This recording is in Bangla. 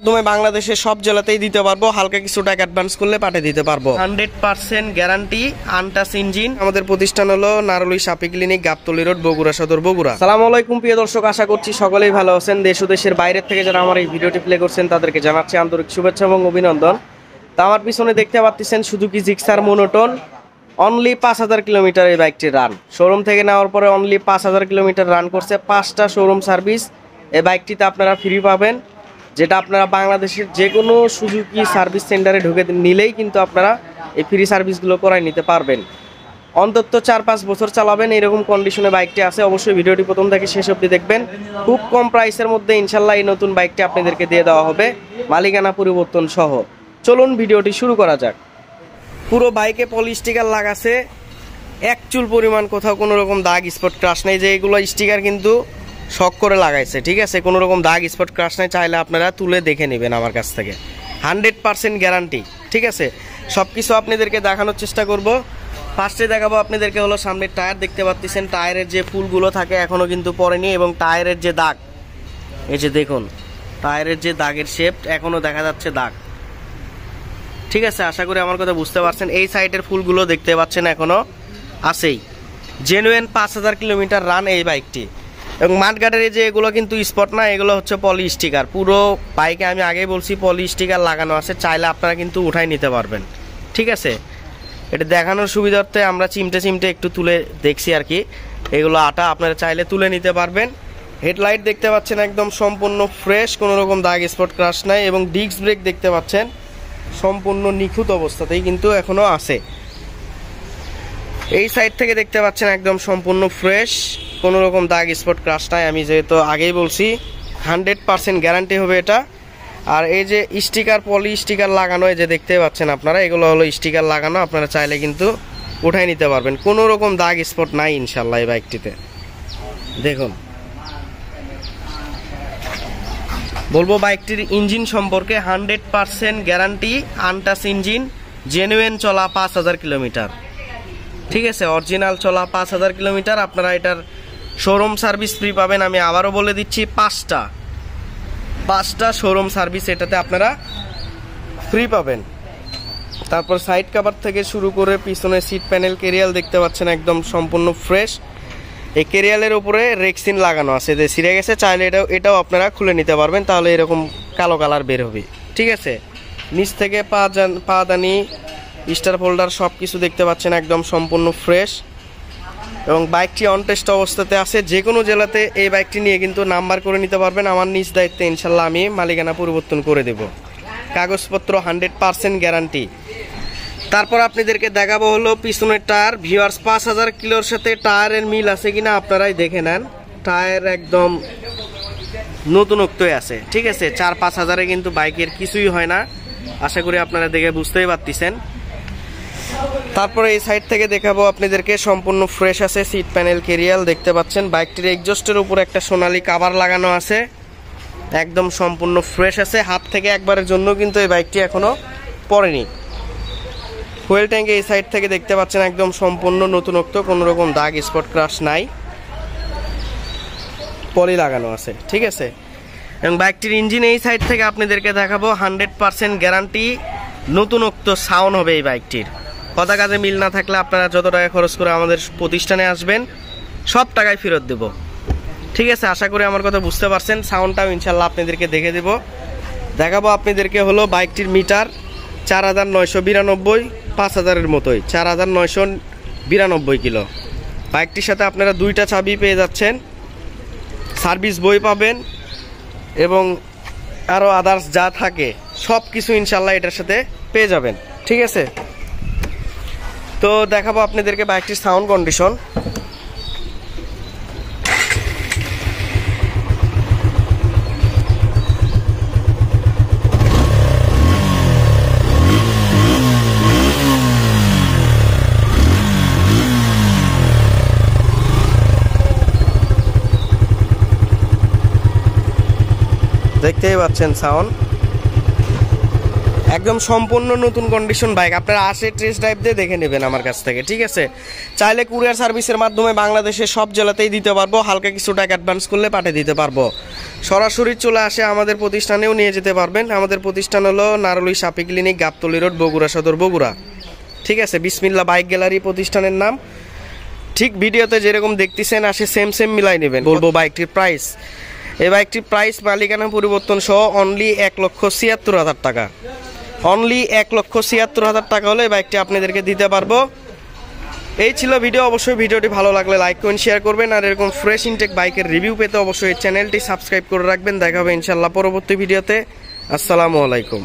তুমি বাংলাদেশের সব জেলাতেই দিতে পারবো, হালকা কিছু টাকা অ্যাডভান্স করলে পাঠিয়ে দিতে পারবো। 100% গ্যারান্টি, আনটাচ ইঞ্জিন। আমাদের প্রতিষ্ঠান হলো নারুলি সাপি ক্লিনিক, গাবতলী রোড, বগুড়া সদর, বগুড়া। আসসালামু আলাইকুম প্রিয় দর্শক, আশা করছি সকলেই ভালো আছেন। দেশ ও দেশের বাইরের থেকে যারা আমার এই ভিডিওটি প্লে করছেন তাদেরকে জানাচ্ছি আন্তরিক শুভেচ্ছা এবং অভিনন্দন। তা আমার পিছনে দেখতে পাচ্ছেন Suzuki Gixxer monotone, only 5000 kilometre এই বাইকটি রান। শোরুম থেকে নেওয়ার পরে অনলি 5000 কিলোমিটার রান করছে। 5টা শোরুম সার্ভিস এই বাইকটিতে আপনারা ফ্রি পাবেন, যেটা আপনারা বাংলাদেশের যে কোনো সুজুকি সার্ভিস সেন্টারে ঢুকে নিলেই কিন্তু আপনারা এই ফ্রি সার্ভিসগুলো করাই নিতে পারবেন। অন্তত 4-5 বছর চালাবেন এরকম কন্ডিশনে বাইকটি আছে। অবশ্যই ভিডিওটি প্রথম থেকে শেষ অবধি দেখবেন। খুব কম প্রাইসের মধ্যে ইনশাল্লাহ এই নতুন বাইকটি আপনাদেরকে দিয়ে দেওয়া হবে, মালিকানা পরিবর্তন সহ। চলুন ভিডিওটি শুরু করা যাক। পুরো বাইকে পলি স্টিকার লাগাছে, এক চুল পরিমাণ কোথাও কোনো রকম দাগ স্পট ক্রাশ নেই। যে এগুলো স্টিকার কিন্তু শখ করে লাগাইছে, ঠিক আছে, কোনো রকম দাগ স্পট ক্রাশ নেই। চাইলে আপনারা তুলে দেখে নেবেন আমার কাছ থেকে। 100% গ্যারান্টি, ঠিক আছে। সব কিছু আপনাদেরকে দেখানোর চেষ্টা করব। ফার্স্টে দেখাবো আপনাদেরকে হলো সামনের টায়ার। দেখতে পাচ্ছেন টায়ারের যে ফুলগুলো থাকে এখনও কিন্তু পড়েনি, এবং টায়ারের যে দাগ, এই যে দেখুন টায়ারের যে দাগের শেপ এখনও দেখা যাচ্ছে দাগ, ঠিক আছে। আশা করি আমার কথা বুঝতে পারছেন। এই সাইডের ফুলগুলো দেখতে পাচ্ছেন এখনও আছেই। জেনুইন 5000 কিলোমিটার রান এই বাইকটি। এবং মাঠঘাটের যে এগুলো কিন্তু স্পট না, এগুলো হচ্ছে পলি স্টিকার। পুরো বাইকে আমি আগেই বলছি পলি স্টিকার লাগানো আছে, চাইলে আপনারা কিন্তু উঠাই নিতে পারবেন, ঠিক আছে। এটা দেখানোর সুবিধার্থে আমরা চিমটে একটু তুলে দেখছি আর কি। এগুলো আটা, আপনারা চাইলে তুলে নিতে পারবেন। হেডলাইট দেখতে পাচ্ছেন একদম সম্পূর্ণ ফ্রেশ, কোনো রকম দাগ স্পট ক্রাশ নাই। এবং ডিস্ক ব্রেক দেখতে পাচ্ছেন সম্পূর্ণ নিখুঁত অবস্থাতেই কিন্তু এখনও আছে। এই সাইড থেকে দেখতে পাচ্ছেন একদম সম্পূর্ণ ফ্রেশ, কোনো রকম দাগ স্পট ক্রাশ নাই। আমি যেহেতু আগেই বলছি 100% গ্যারান্টি হবে এটা। আর এই যে স্টিকার, পলি স্টিকার লাগানো, এই যে দেখতে পাচ্ছেন আপনারা, এগুলো হলো স্টিকার লাগানো। আপনারা চাইলে কিন্তু উঠাই নিতে পারবেন, কোনো রকম দাগ স্পট নাই ইনশাল্লাহ এই বাইকটিতে। দেখুন, বলবো বাইকটির ইঞ্জিন সম্পর্কে 100% গ্যারান্টি, আনটাচ ইঞ্জিন, জেনুইন চলা 5000 কিলোমিটার, ঠিক আছে। অরিজিনাল চলা 5000 কিলোমিটার। আপনারা এটার শোরুম সার্ভিস ফ্রি পাবেন। আমি আবারও বলে দিচ্ছি, 5টা শোরুম সার্ভিস এটাতে আপনারা ফ্রি পাবেন। তারপর সাইড কভার থেকে শুরু করে পিছনে সিট প্যানেল, কেরিয়াল দেখতে পাচ্ছেন একদম সম্পূর্ণ ফ্রেশ। এই কেরিয়ালের উপরে রেক্সিন লাগানো আছে, যে ছিঁড়ে গেছে, চাইলে এটাও আপনারা খুলে নিতে পারবেন, তাহলে এরকম কালো কালার বের হবে, ঠিক আছে। নিচ থেকে পাদানি, স্টার ফোল্ডার সব কিছু দেখতে পাচ্ছেন একদম সম্পূর্ণ ফ্রেশ। এবং বাইকটি অন টেস্ট অবস্থাতে আছে। যে কোনো জেলাতে এই বাইকটি নিয়ে কিন্তু নাম্বার করে নিতে পারবেন। আমার নিজ দায়িত্বে ইনশাল্লাহ আমি মালিকানা পরিবর্তন করে দেব। কাগজপত্র 100% গ্যারান্টি। তারপর আপনাদেরকে দেখাবো হলো পিছনের টায়ার। ভিউয়ার্স, 5000 কিলোর সাথে টায়ারের মিল আছে কিনা আপনারাই দেখে নেন। টায়ার একদম নতুনত্বই আছে, ঠিক আছে। 4-5 হাজারে কিন্তু বাইকের কিছুই হয় না, আশা করি আপনারা দেখে বুঝতেই পারতেছেন। তারপরে এই সাইড থেকে দেখাবো আপনাদেরকে, সম্পূর্ণ ফ্রেশ আছে। সিট প্যানেল, কেরিয়াল দেখতে পাচ্ছেন। বাইকটির এক্সজস্টের উপর একটা সোনালী কাভার লাগানো আছে, একদম সম্পূর্ণ ফ্রেশ আছে। হাত থেকে একবারের জন্য কিন্তু এই বাইকটি এখনো পড়েনি। ফুয়েল ট্যাঙ্কে এই সাইড থেকে দেখতে পাচ্ছেন একদম সম্পূর্ণ নতুনত্ব, কোনো রকম দাগ স্পট ক্রাশ নাই, পলি লাগানো আছে, ঠিক আছে। এবং বাইকটির ইঞ্জিন এই সাইড থেকে আপনাদেরকে দেখাবো। 100% গ্যারান্টি, নতুনত্ব সাউন্ড হবে এই বাইকটির। কথা কাজে মিল না থাকলে আপনারা যত টাকা খরচ করে আমাদের প্রতিষ্ঠানে আসবেন সব টাকায় ফেরত দেব, ঠিক আছে। আশা করি আমার কথা বুঝতে পারছেন। সাউন্ডটাও ইনশাল্লাহ আপনাদেরকে দেখে দেব। দেখাবো আপনাদেরকে হলো বাইকটির মিটার 4992, 5000-এর মতোই, 4992 কিলো। বাইকটির সাথে আপনারা 2টা চাবি পেয়ে যাচ্ছেন, সার্ভিস বই পাবেন, এবং আরও আদার্স যা থাকে সব কিছু ইনশাল্লাহ এটার সাথে পেয়ে যাবেন, ঠিক আছে। তো দেখাবো আপনাদেরকে বাইকটির সাউন্ড কন্ডিশন। দেখতেই পাচ্ছেন সাউন্ড। একদম সম্পূর্ণ নতুন কন্ডিশন বাইক, আপনারা আসে টেস্ট ড্রাইভ দিয়ে দেখে নেবেন আমার কাছ থেকে, ঠিক আছে। চাইলে কুরিয়ার সার্ভিসের মাধ্যমে বাংলাদেশের সব জেলাতেই দিতে পারবো, হালকা কিছু টাকা অ্যাডভান্স করলে পাঠিয়ে দিতে পারবো। সরাসরি চলে আসে আমাদের প্রতিষ্ঠানেও নিয়ে যেতে পারবেন। আমাদের প্রতিষ্ঠান হলো নারুলী সাপি ক্লিনিক, গাবতলী রোড, বগুড়া সদর, বগুড়া, ঠিক আছে। বিসমিল্লাহ বাইক গ্যালারি প্রতিষ্ঠানের নাম। ঠিক ভিডিওতে যেরকম দেখতেছেন আসে সেম মিলাই নেবেন। বলবো বাইকটির প্রাইস, এই বাইকটির প্রাইস মালিকানা পরিবর্তন সহ অনলি 1,76,000 টাকা। অনলি 1,76,000 টাকা হলে এই বাইকটি আপনাদেরকে দিতে পারবো। এই ছিল ভিডিও। অবশ্যই ভিডিওটি ভালো লাগলে লাইক করেন, শেয়ার করবেন। আর এরকম ফ্রেশ ইনটেক বাইকের রিভিউ পেতে অবশ্যই চ্যানেলটি সাবস্ক্রাইব করে রাখবেন। দেখা হবে ইনশাল্লাহ পরবর্তী ভিডিওতে। আসসালামু আলাইকুম।